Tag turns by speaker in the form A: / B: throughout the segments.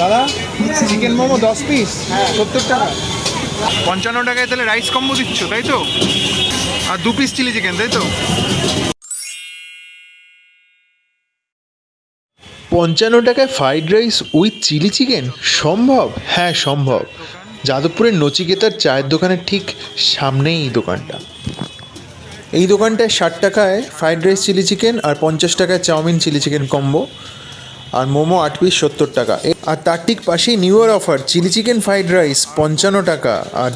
A: দাদা chicken momo 10 piece 70 টাকা।
B: 55 টাকায় তাহলে রাইস কম্বো দিচ্ছ, তাই তো? আর 2 পিস চিলি চিকেন, তাই তো?
C: 55 টাকায় fried rice with chilli chicken সম্ভব? হ্যাঁ সম্ভব। যাদবপুরের নচিকেতার চায়ের দোকানের ঠিক সামনেই এই দোকানটা। এই দোকানটায় 60 টাকায় ফ্রাইড রাইস চিলি চিকেন আর 50 টাকায় চাউমিন চিলি চিকেন কম্বো, আর মোমো 8 পিস 70 টাকা। আর তার ঠিক পাশেই new year offer, chilli chicken fried rice 55 টাকা আর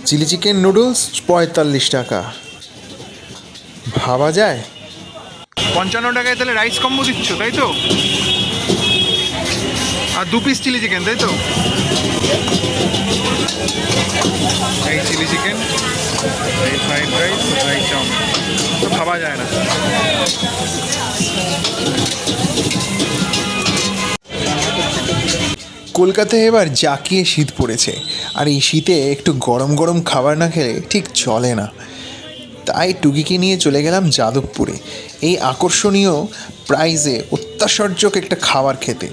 C: চিলি চিকেন নুডলস 45 টাকা। ভাবা যায়?
B: 55 টাকায় তাহলে রাইস কম্বো দিচ্ছ, তাই তো? আর 2 পিস চিলি চিকেন, তাই তো? এই চিলি চিকেন, এই ফ্রাইড রাইস, এই চাউমিন, তো ভাবা যায় না।
C: কলকাতায় এবার জাঁকিয়ে শীত পড়েছে, আর এই শীতে একটু গরম গরম খাবার না খেলে ঠিক চলে না। তাই টুকিকে নিয়ে চলে গেলাম যাদবপুরে এই আকর্ষণীয় প্রাইজে অত্যাশ্চর্যক একটা খাবার খেতে,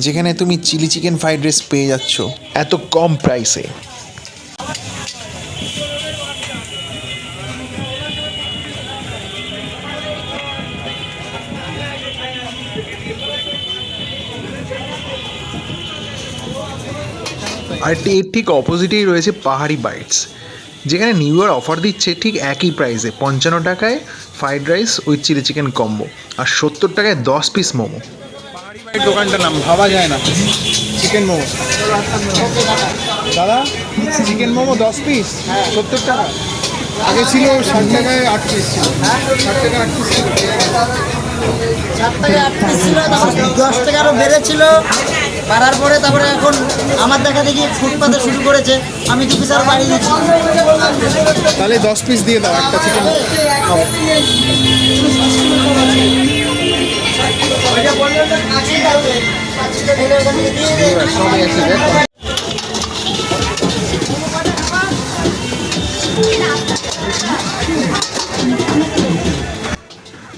C: যেখানে তুমি চিলি চিকেন ফ্রাইড রাইস পেয়ে যাচ্ছ এত কম প্রাইসে। আর এর ঠিক অপোজিটেই রয়েছে পাহাড়ি বাইটস, যেখানে নিউ ইয়ার অফার দিচ্ছে ঠিক একই প্রাইসে 55 টাকায় fried rice with chilli chicken combo আর 70 টাকায় 10 পিস মোমো।
A: এই দোকানটার নাম ভাবা যায় না, চিকেন মোমো। দাদা চিকেন মোমো 10 পিস 70 টাকা। আগে ছিল 60 টাকায় 8 পিস ছিল। 60 টাকা 8 পিস ছিল।
D: 7 টাকা 8 পিস ছিল, তারপর 10 টাকা আরও বেড়েছিল। বাড়ার পরে তারপরে এখন আমার দেখা দেখি ফুটপাতে শুরু করেছে, আমি 2 পিস আরও বাড়িয়ে দিচ্ছি।
A: তাহলে 10 পিস দিয়ে দাও একটা চিকেন খাবো। সবাই আছে দেখ।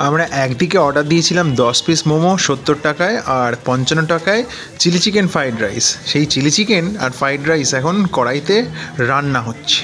C: আমরা একদিকে অর্ডার দিয়েছিলাম 10 পিস মোমো 70 টাকায় আর 55 টাকায় চিলি চিকেন ফ্রাইড রাইস। সেই চিলি চিকেন আর ফ্রাইড রাইস এখন কড়াইতে রান্না হচ্ছে।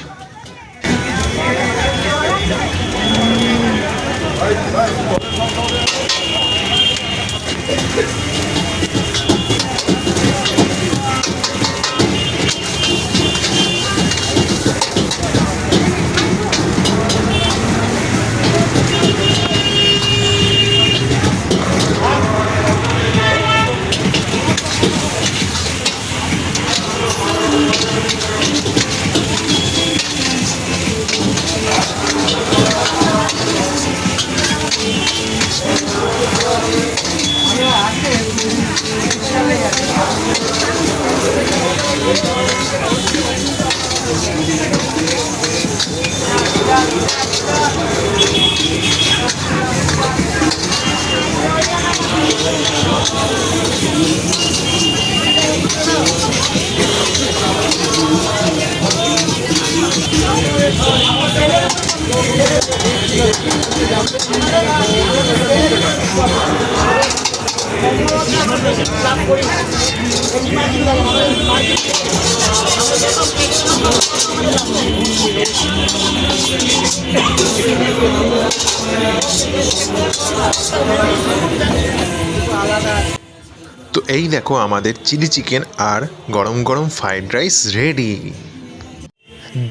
C: তো এই দেখো আমাদের চিলি চিকেন আর গরম গরম ফ্রাইড রাইস রেডি।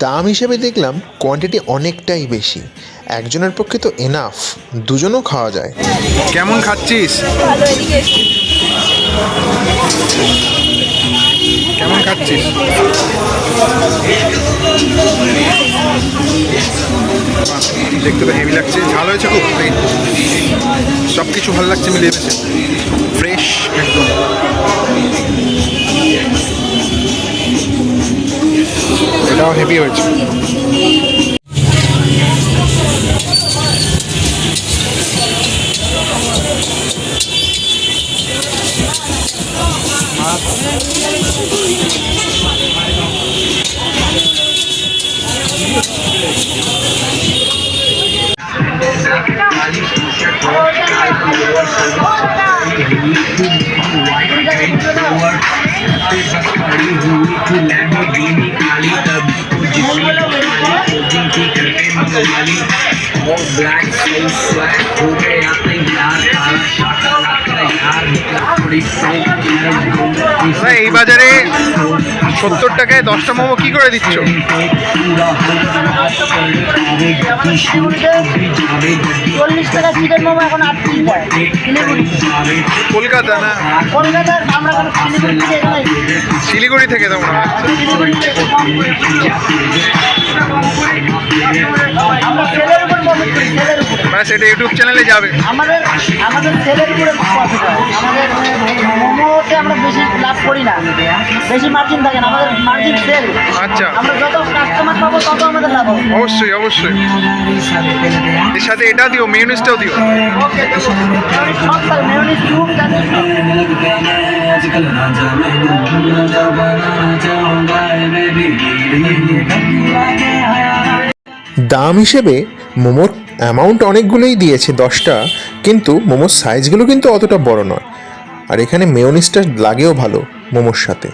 C: দাম হিসেবে দেখলাম কোয়ান্টিটি অনেকটাই বেশি, একজনের পক্ষে তো এনাফ, দুজনও খাওয়া যায়।
B: কেমন খাচ্ছিস? কেমন খাচ্ছিস? দেখতে তো হেভি লাগছে, ঝাল হয়েছে খুব, সব কিছু ভালো লাগছে, মিলিয়ে গেছে, ফ্রেশ একদম। এটাও হেভি হয়েছে।
E: White
B: দাদা, এই বাজারে 70 টাকায় 10টা মোমো কি করে দিচ্ছ?
D: 40 টাকা চিকেন মোমো এখন 8 পিস দেয় শিলিগুড়ি।
B: কলকাতা না
D: কলকাতার আমরা এখন শিলিগুড়ি থেকে এখানে
B: শিলিগুড়ি থেকে তোমরা?
D: শিলিগুড়ি থেকে আমরা সেলের উপর প্রফিট করি, সেলের উপরে।
B: মানে সেটা ইউটিউব চ্যানেলে যাবে।
D: আমাদের আমাদের সেলের উপরে প্রফিট হয়। আমাদের মোমোতে আমরা বেশি লাভ করি না, বেশি মার্জিন থাকে না, আমাদের মার্জিন সেল।
B: আচ্ছা।
D: আমরা যত কাস্টমার পাবো তত আমাদের লাভ হবে।
B: অবশ্যই অবশ্যই। এর সাথে এটা দিও, মেয়োনিজটাও দিও।
D: ওকে, সব থাকে মেয়োনিজ, স্যুপ, তাতে
C: দাম হিসেবে মোমোর অ্যামাউন্ট অনেকগুলোই দিয়েছে 10টা, কিন্তু মোমোর সাইজগুলো কিন্তু অতটা বড় নয়। আর এখানে মেয়োনিজটা লাগেও ভালো মোমোর সাথে।